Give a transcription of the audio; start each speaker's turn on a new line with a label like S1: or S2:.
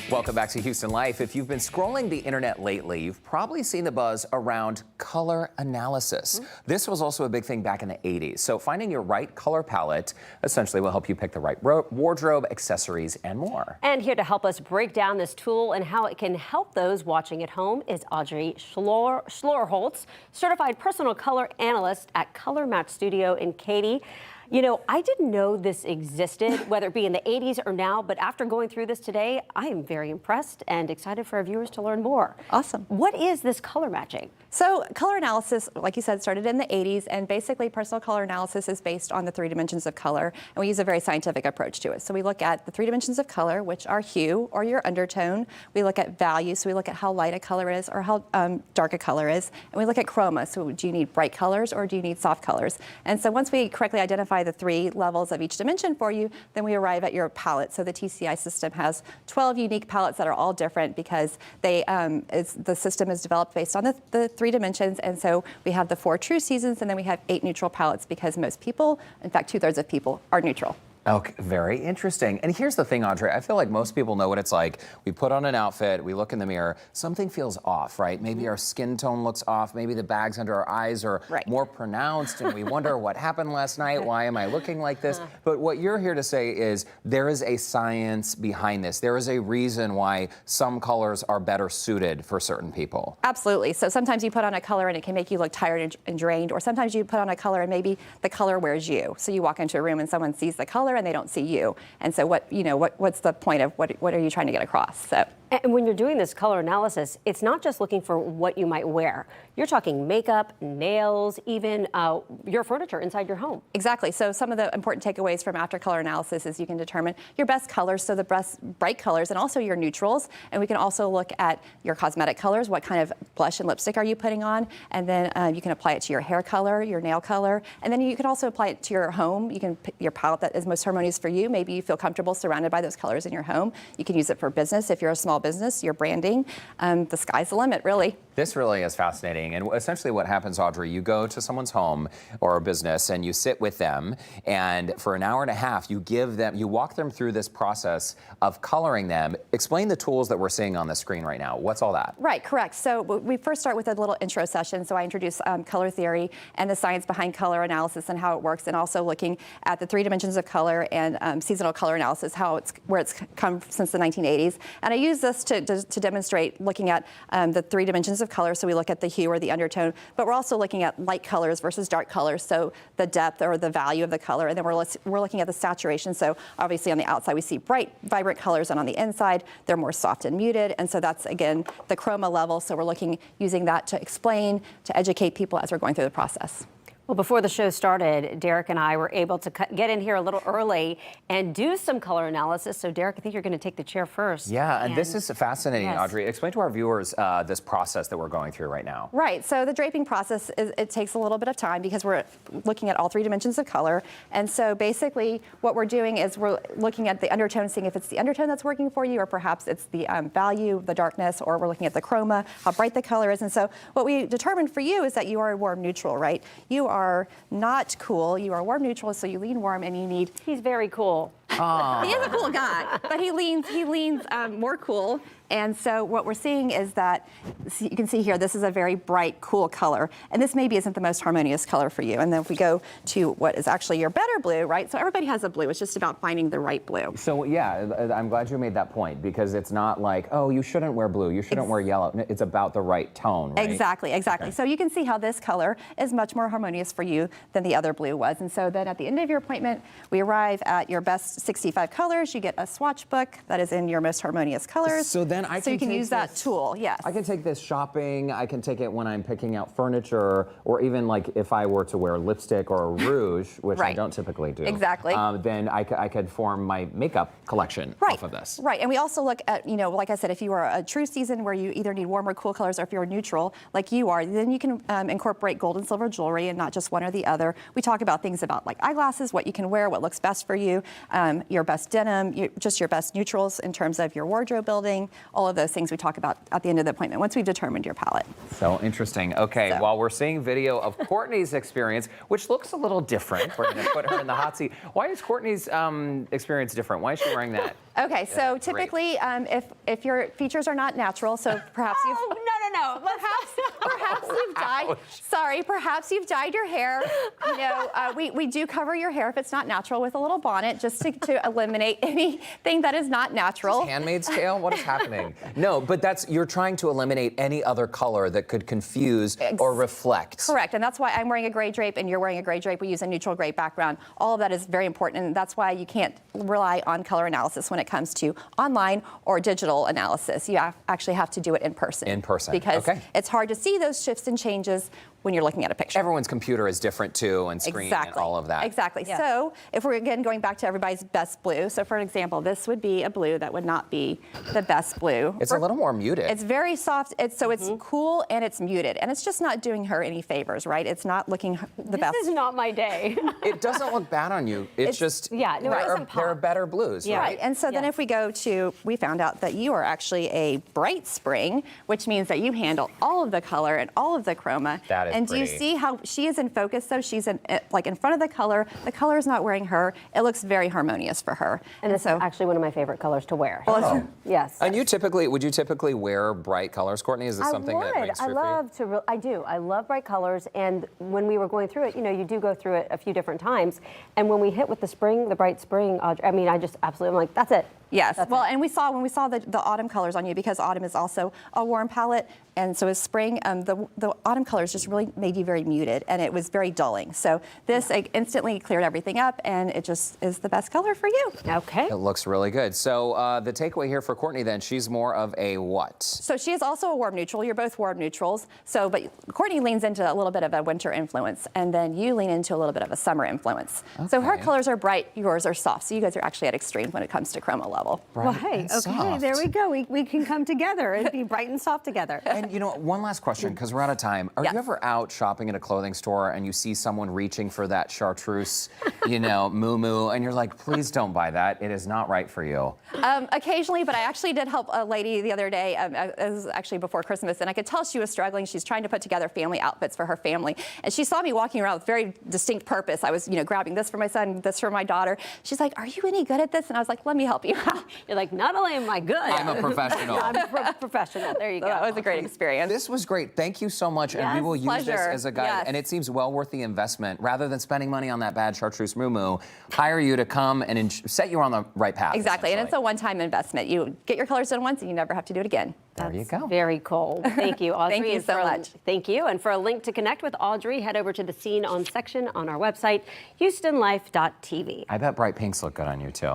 S1: Welcome back to Houston Life. If you've been scrolling the internet lately, you've probably seen the buzz around color analysis. This was also a big thing back in the 80s. So finding your right color palette essentially will help you pick the right wardrobe, accessories, and more.
S2: And here to help us break down this tool and how it can help those watching at home is Audrey Schlorholtz, certified personal color analyst at Color Match Studio in Katy. You know, I didn't know this existed, whether it be in the 80s or now, but after going through this today, I am very impressed and excited for our viewers to learn more.
S3: Awesome.
S2: What is this color matching?
S3: So color analysis, like you said, started in the 80s, and basically personal color analysis is based on the 3 dimensions of color, and we use a very scientific approach to it. So we look at the 3 dimensions of color, which are hue or your undertone. We look at value, so we look at how light a color is or how dark a color is, and we look at chroma, so do you need bright colors or do you need soft colors? And so once we correctly identify the 3 levels of each dimension for you, then we arrive at your palette. So the TCI system has 12 unique palettes that are all different because they the system is developed based on the 3 dimensions, and so we have the 4 true seasons, and then we have 8 neutral palettes because most people, in fact 2/3 of people, are neutral.
S1: Okay, very interesting. And here's the thing, Audrey, I feel like most people know what it's like. We put on an outfit, we look in the mirror, something feels off, right? Maybe our skin tone looks off, maybe the bags under our eyes are more pronounced, and we wonder what happened last night, why am I looking like this? But what you're here to say is there is a science behind this. There is a reason why some colors are better suited for certain people.
S3: Absolutely. So sometimes you put on a color and it can make you look tired and drained, or sometimes you put on a color and maybe the color wears you. So you walk into a room and someone sees the color and they don't see you. And so what's the point of what are you trying to get across? So.
S2: And when you're doing this color analysis, it's not just looking for what you might wear. You're talking makeup, nails, even your furniture inside your home.
S3: Exactly. So some of the important takeaways from after color analysis is you can determine your best colors, so the best bright colors, and also your neutrals. And we can also look at your cosmetic colors. What kind of blush and lipstick are you putting on? And then you can apply it to your hair color, your nail color. And then you can also apply it to your home. You can pick your palette that is most harmonious for you. Maybe you feel comfortable surrounded by those colors in your home. You can use it for business if you're a small business, your branding. The sky's the limit, really.
S1: This really is fascinating. And essentially what happens, Audrey, you go to someone's home or a business and you sit with them, and for an hour and a half, you walk them through this process of coloring them. Explain the tools that we're seeing on the screen right now. What's all that?
S3: Right, correct. So we first start with a little intro session. So I introduce color theory and the science behind color analysis and how it works, and also looking at the 3 dimensions of color and seasonal color analysis, where it's come since the 1980s. And I use this to demonstrate looking at the 3 dimensions of color. So we look at the hue or the undertone, but we're also looking at light colors versus dark colors. So the depth or the value of the color, and then we're looking at the saturation. So obviously on the outside we see bright, vibrant colors, and on the inside they're more soft and muted. And so that's again the chroma level. So we're using that to explain, to educate people as we're going through the process.
S2: Well, before the show started, Derek and I were able to get in here a little early and do some color analysis. So, Derek, I think you're going to take the chair first.
S1: Yeah, and this is fascinating,
S2: yes.
S1: Audrey. Explain to our viewers this process that we're going through right now.
S3: Right. So the draping process, it takes a little bit of time because we're looking at all 3 dimensions of color. And so basically what we're doing is we're looking at the undertone, seeing if it's the undertone that's working for you, or perhaps it's the value, the darkness, or we're looking at the chroma, how bright the color is. And so what we determined for you is that you are a warm neutral, right? You are not cool, you are warm neutral, so you lean warm, and you need...
S2: He's very cool.
S3: He is a cool guy, but he leans more cool. And so what we're seeing is that, you can see here, this is a very bright, cool color. And this maybe isn't the most harmonious color for you. And then if we go to what is actually your better blue, right? So everybody has a blue. It's just about finding the right blue.
S1: So yeah, I'm glad you made that point, because it's not like, oh, you shouldn't wear blue, you shouldn't wear yellow. It's about the right tone, right?
S3: Exactly. Okay. So you can see how this color is much more harmonious for you than the other blue was. And so then at the end of your appointment, we arrive at your best 65 colors. You get a swatch book that is in your most harmonious colors.
S1: So then
S3: you can use that tool, yes.
S1: I can take this shopping, I can take it when I'm picking out furniture, or even like if I were to wear lipstick or a rouge, which I don't typically do.
S3: Exactly.
S1: Then I could form my makeup collection off of this.
S3: Right, and we also look at, like I said, if you are a true season where you either need warm or cool colors, or if you're neutral, like you are, then you can incorporate gold and silver jewelry and not just one or the other. We talk about things about like eyeglasses, what you can wear, what looks best for you, your best denim, just your best neutrals in terms of your wardrobe building, all of those things we talk about at the end of the appointment. Once we we've determined your palette.
S1: So interesting. Okay,
S3: So.
S1: while we're seeing video of Courtney's experience, which looks a little different, we're going to put her in the hot seat. Why is Courtney's experience different? Why is she wearing that?
S3: Okay, so typically, if your features are not natural, so perhaps you've
S2: No.
S3: perhaps you've dyed. Sorry, perhaps you've dyed your hair. You know, we do cover your hair if it's not natural with a little bonnet, just to eliminate anything that is not natural.
S1: Handmaid's Tale? What is happening? No, but you're trying to eliminate any other color that could confuse or reflect.
S3: Correct, and that's why I'm wearing a gray drape and you're wearing a gray drape. We use a neutral gray background. All of that is very important, and that's why you can't rely on color analysis when it comes to online or digital analysis. You actually have to do it in person.
S1: In person,
S3: because
S1: okay.
S3: it's hard to see those shifts and changes when you're looking at a picture.
S1: Everyone's computer is different too, and screen and all of that.
S3: Exactly.
S2: Yes.
S3: So if we're again going back to everybody's best blue, so for example, this would be a blue that would not be the best blue.
S1: It's a little more muted.
S3: It's very soft. It's cool and it's muted, and it's just not doing her any favors, right? It's not looking the best.
S2: This is not my day.
S1: It doesn't look bad on you. It's just
S2: yeah, no, it doesn't pop.
S1: there are better blues,
S2: Yeah.
S1: right?
S3: And so then if we go to, we found out that you are actually a bright spring, which means that you handle all of the color and all of the chroma.
S1: That is
S3: And do you
S1: pretty.
S3: see how she is in focus? So she's like in front of the color. The color is not wearing her. It looks very harmonious for her.
S2: And it's
S3: so
S2: actually one of my favorite colors to wear.
S1: Oh.
S2: Yes.
S1: And would you typically wear bright colors, Courtney? Is this something that rings true for you?
S2: I do. I love bright colors. And when we were going through it, you do go through it a few different times. And when we hit with the bright spring, I just absolutely, I'm like, that's it.
S3: Yes.
S2: That's
S3: Well,
S2: it.
S3: and when we saw the autumn colors on you, because autumn is also a warm palette, and so is spring. The autumn colors just really made you very muted, and it was very dulling. So this instantly cleared everything up, and it just is the best color for you.
S2: Okay.
S1: It looks really good. So the takeaway here for Courtney then, she's more of a what?
S3: So she is also a warm neutral. You're both warm neutrals. So, but Courtney leans into a little bit of a winter influence, and then you lean into a little bit of a summer influence. So her
S1: Okay.
S3: colors are bright, yours are soft. So you guys are actually at extremes when it comes to chroma level.
S1: Bright
S2: Well, hey,
S1: and
S2: okay,
S1: soft.
S2: there we go. We can come together and be bright and soft together.
S1: And one last question, because we're out of time. Are
S3: Yes.
S1: you ever out shopping at a clothing store and you see someone reaching for that chartreuse, moo-moo, and you're like, please don't buy that. It is not right for you.
S3: Occasionally, but I actually did help a lady the other day. It was actually before Christmas, and I could tell she was struggling. She's trying to put together family outfits for her family, and she saw me walking around with very distinct purpose. I was, grabbing this for my son, this for my daughter. She's like, "Are you any good at this?" And I was like, "Let me help you out."
S2: You're like, not only am I good,
S1: I'm a professional.
S2: I'm a professional. There you
S3: So
S2: go.
S3: that was a great experience.
S1: This was great. Thank you so much. And we
S3: Yes,
S1: will use this
S3: pleasure.
S1: as a guide.
S3: Yes.
S1: And it seems well worth the investment. Rather than spending money on that bad chartreuse moo-moo, hire you to come and set you on the right path.
S3: Exactly, and it's a
S1: essentially.
S3: one-time investment. You get your colors done once, and you never have to do it again.
S1: There you go.
S2: Very cool. Thank you, Audrey.
S3: Thank you
S2: And
S3: so much.
S2: Thank you. And for a link to connect with Audrey, head over to the Scene On section on our website, HoustonLife.tv.
S1: I bet bright pinks look good on you too.